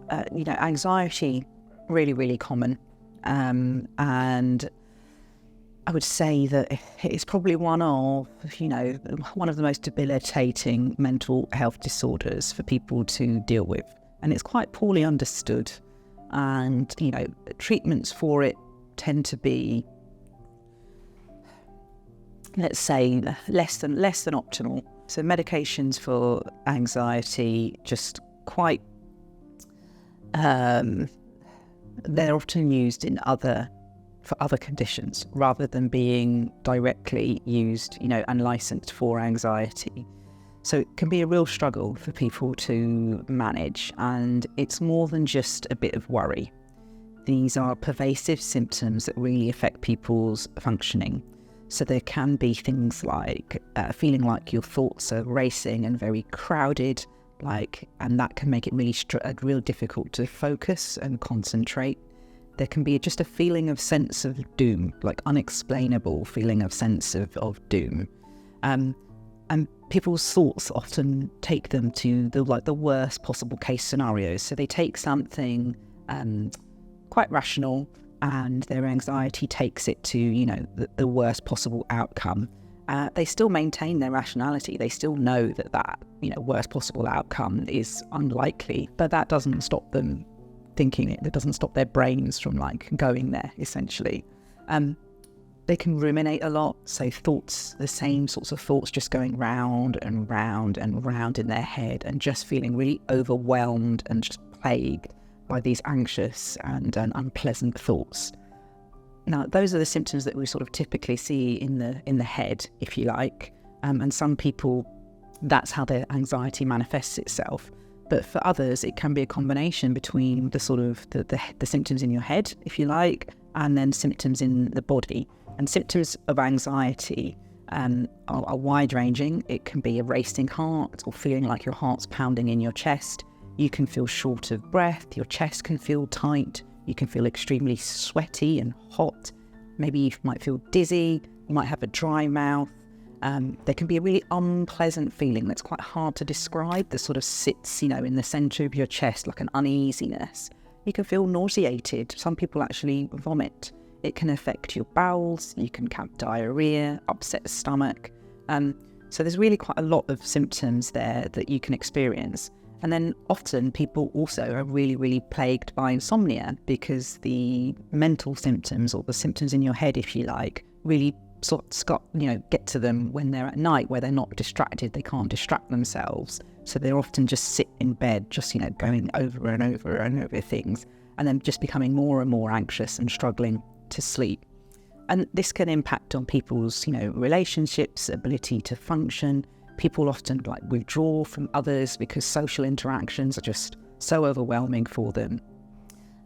Anxiety, really, really common. And I would say that it's probably one of the most debilitating mental health disorders for people to deal with. And it's quite poorly understood. And, treatments for it tend to be, let's say, less than optimal. So medications for anxiety just quite, they're often used for other conditions rather than being directly used, and licensed for anxiety. So it can be a real struggle for people to manage, and it's more than just a bit of worry. These are pervasive symptoms that really affect people's functioning. So there can be things like feeling like your thoughts are racing and very crowded, and that can make it real difficult to focus and concentrate. There can be just a feeling of sense of doom, unexplainable feeling of sense of doom. And people's thoughts often take them to the worst possible case scenarios. So they take something quite rational, and their anxiety takes it to, the worst possible outcome. They still maintain their rationality. They still know that worst possible outcome is unlikely, but that doesn't stop them thinking it. That doesn't stop their brains from going there, essentially. They can ruminate a lot, so the same sorts of thoughts just going round and round and round in their head, and just feeling really overwhelmed and just plagued by these anxious and unpleasant thoughts. Now, those are the symptoms that we sort of typically see in the head, if you like. And some people, that's how their anxiety manifests itself. But for others, it can be a combination between the sort of the symptoms in your head, if you like, and then symptoms in the body. And symptoms of anxiety are wide-ranging. It can be a racing heart or feeling like your heart's pounding in your chest. You can feel short of breath. Your chest can feel tight. You can feel extremely sweaty and hot. Maybe you might feel dizzy. You might have a dry mouth. There can be a really unpleasant feeling that's quite hard to describe, that sort of sits, in the centre of your chest, like an uneasiness. You can feel nauseated. Some people actually vomit. It can affect your bowels. You can have diarrhoea, upset stomach. So there's really quite a lot of symptoms there that you can experience. And then often people also are really, really plagued by insomnia, because the mental symptoms, or the symptoms in your head, if you like, really get to them when they're at night, where they're not distracted. They can't distract themselves. So they're often just sit in bed, just, going over and over and over things, and then just becoming more and more anxious and struggling to sleep. And this can impact on people's, relationships, ability to function. People often withdraw from others because social interactions are just so overwhelming for them.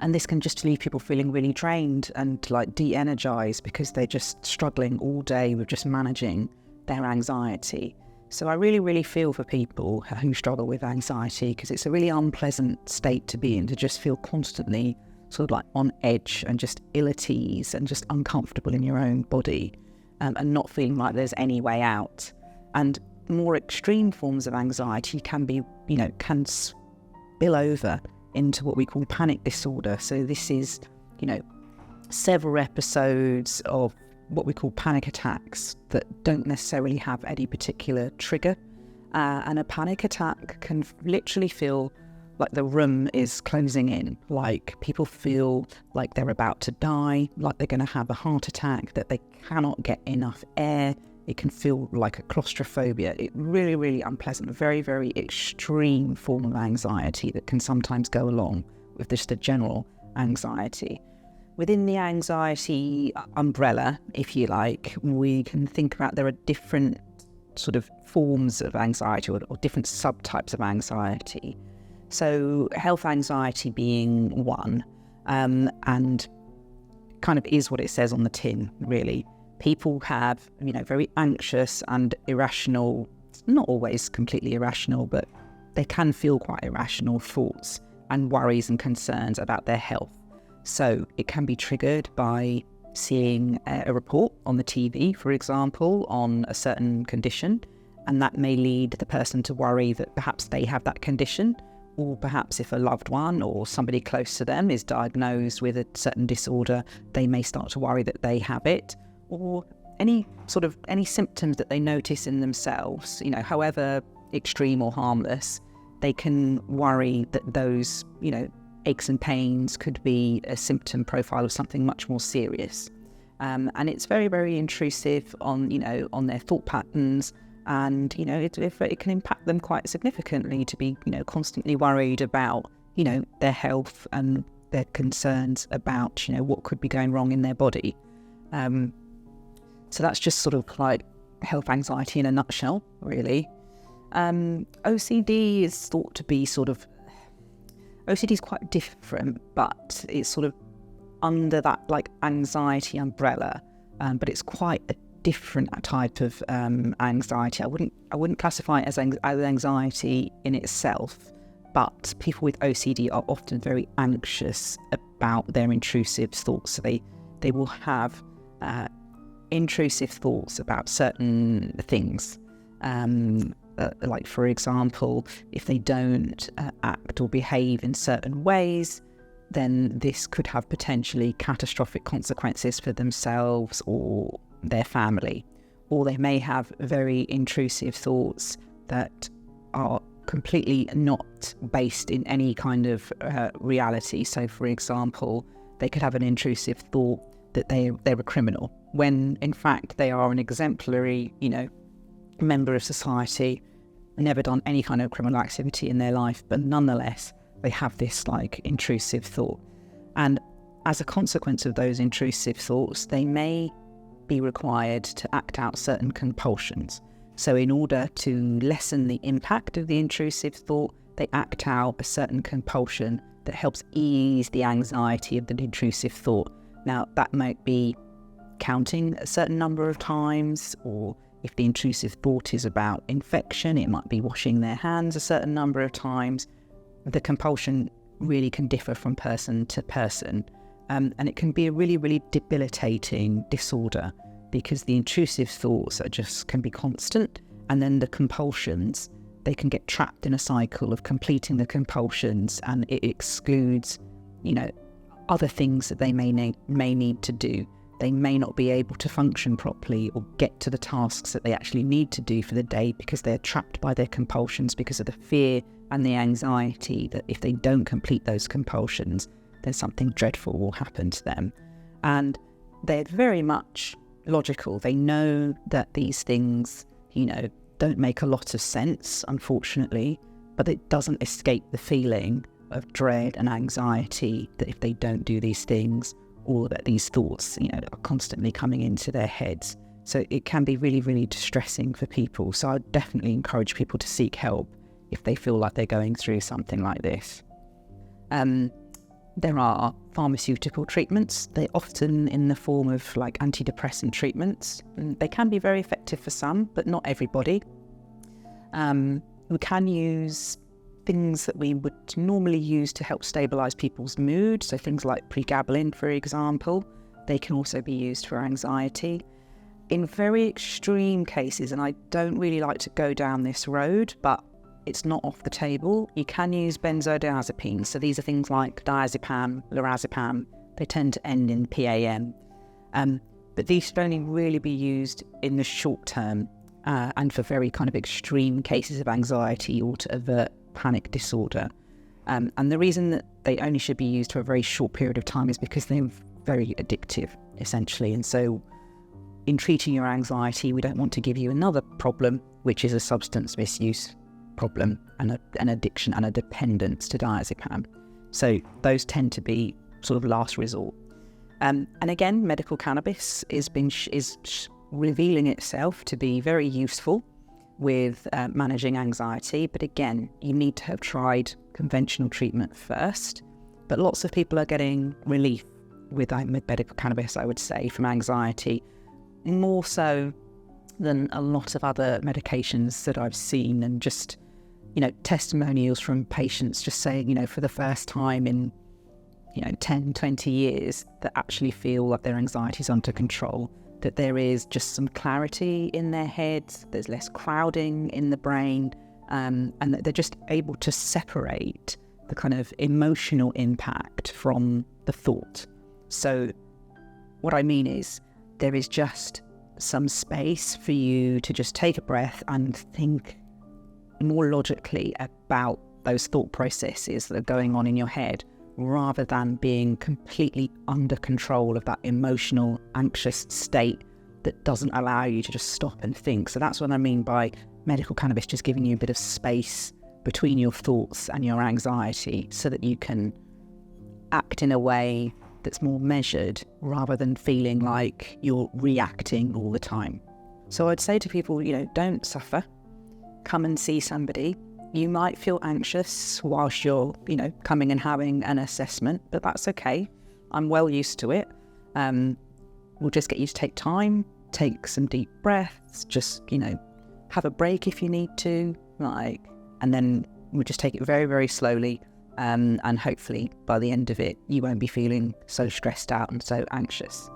And this can just leave people feeling really drained and de-energized, because they're just struggling all day with just managing their anxiety. So I really, really feel for people who struggle with anxiety, because it's a really unpleasant state to be in, to just feel constantly sort of on edge and just ill at ease and just uncomfortable in your own body, and not feeling like there's any way out. And more extreme forms of anxiety can be, can spill over into what we call panic disorder. So this is, several episodes of what we call panic attacks that don't necessarily have any particular trigger. And a panic attack can literally feel like the room is closing in, like people feel like they're about to die, like they're going to have a heart attack, that they cannot get enough air. It can feel like a claustrophobia. It really, really unpleasant, a very, very extreme form of anxiety that can sometimes go along with just a general anxiety. Within the anxiety umbrella, if you like, we can think about there are different sort of forms of anxiety, or different subtypes of anxiety. So health anxiety being one, and kind of is what it says on the tin, really. People have, very anxious and irrational, not always completely irrational, but they can feel quite irrational thoughts and worries and concerns about their health. So it can be triggered by seeing a report on the TV, for example, on a certain condition, and that may lead the person to worry that perhaps they have that condition, or perhaps if a loved one or somebody close to them is diagnosed with a certain disorder, they may start to worry that they have it, or any symptoms that they notice in themselves, however extreme or harmless, they can worry that those, aches and pains could be a symptom profile of something much more serious. And it's very, very intrusive on their thought patterns, and, it can impact them quite significantly to be, constantly worried about, their health and their concerns about, what could be going wrong in their body. So that's just sort of like health anxiety in a nutshell, really. OCD is thought to be OCD is quite different, but it's sort of under that like anxiety umbrella, but it's quite a different type of anxiety. I wouldn't classify it as anxiety in itself, but people with OCD are often very anxious about their intrusive thoughts. So they will have intrusive thoughts about certain things. Like, for example, if they don't act or behave in certain ways, then this could have potentially catastrophic consequences for themselves or their family. Or they may have very intrusive thoughts that are completely not based in any kind of reality. So, for example, they could have an intrusive thought that they're a criminal, when in fact they are an exemplary, member of society, never done any kind of criminal activity in their life, but nonetheless they have this like intrusive thought. And as a consequence of those intrusive thoughts, they may be required to act out certain compulsions. So in order to lessen the impact of the intrusive thought, they act out a certain compulsion that helps ease the anxiety of the intrusive thought. Now, that might be counting a certain number of times, or if the intrusive thought is about infection, it might be washing their hands a certain number of times. The compulsion really can differ from person to person, and it can be a really, really debilitating disorder, because the intrusive thoughts can be constant, and then the compulsions, they can get trapped in a cycle of completing the compulsions, and it excludes, other things that they may need to do. They may not be able to function properly or get to the tasks that they actually need to do for the day, because they're trapped by their compulsions, because of the fear and the anxiety that if they don't complete those compulsions, then something dreadful will happen to them. And they're very much logical. They know that these things, don't make a lot of sense, unfortunately, but it doesn't escape the feeling of dread and anxiety that if they don't do these things, or that these thoughts, are constantly coming into their heads. So it can be really, really distressing for people. So I would definitely encourage people to seek help if they feel like they're going through something like this. There are pharmaceutical treatments. They're often in the form of like antidepressant treatments. They can be very effective for some, but not everybody. We can use things that we would normally use to help stabilise people's mood. So things like pregabalin, for example, they can also be used for anxiety. In very extreme cases, and I don't really like to go down this road, but it's not off the table, you can use benzodiazepines. So these are things like diazepam, lorazepam. They tend to end in PAM. But these should only really be used in the short term and for very kind of extreme cases of anxiety or to avert panic disorder. And the reason that they only should be used for a very short period of time is because they're very addictive, essentially. And so in treating your anxiety, we don't want to give you another problem, which is a substance misuse problem and an addiction and a dependence to diazepam. So those tend to be sort of last resort. And again, medical cannabis is revealing itself to be very useful with managing anxiety. But again, you need to have tried conventional treatment first. But lots of people are getting relief with medical cannabis, I would say, from anxiety, more so than a lot of other medications that I've seen. And just, testimonials from patients just saying, for the first time in, 10, 20 years, that actually feel like their anxiety is under control, that there is just some clarity in their heads, there's less crowding in the brain, and that they're just able to separate the kind of emotional impact from the thought. So what I mean is there is just some space for you to just take a breath and think more logically about those thought processes that are going on in your head, rather than being completely under control of that emotional, anxious state that doesn't allow you to just stop and think. So that's what I mean by medical cannabis just giving you a bit of space between your thoughts and your anxiety so that you can act in a way that's more measured rather than feeling like you're reacting all the time. So I'd say to people, don't suffer. Come and see somebody. You might feel anxious whilst you're, coming and having an assessment, but that's okay. I'm well used to it. We'll just get you to take time, take some deep breaths, just, have a break if you need to, and then we'll just take it very, very slowly. And hopefully by the end of it, you won't be feeling so stressed out and so anxious.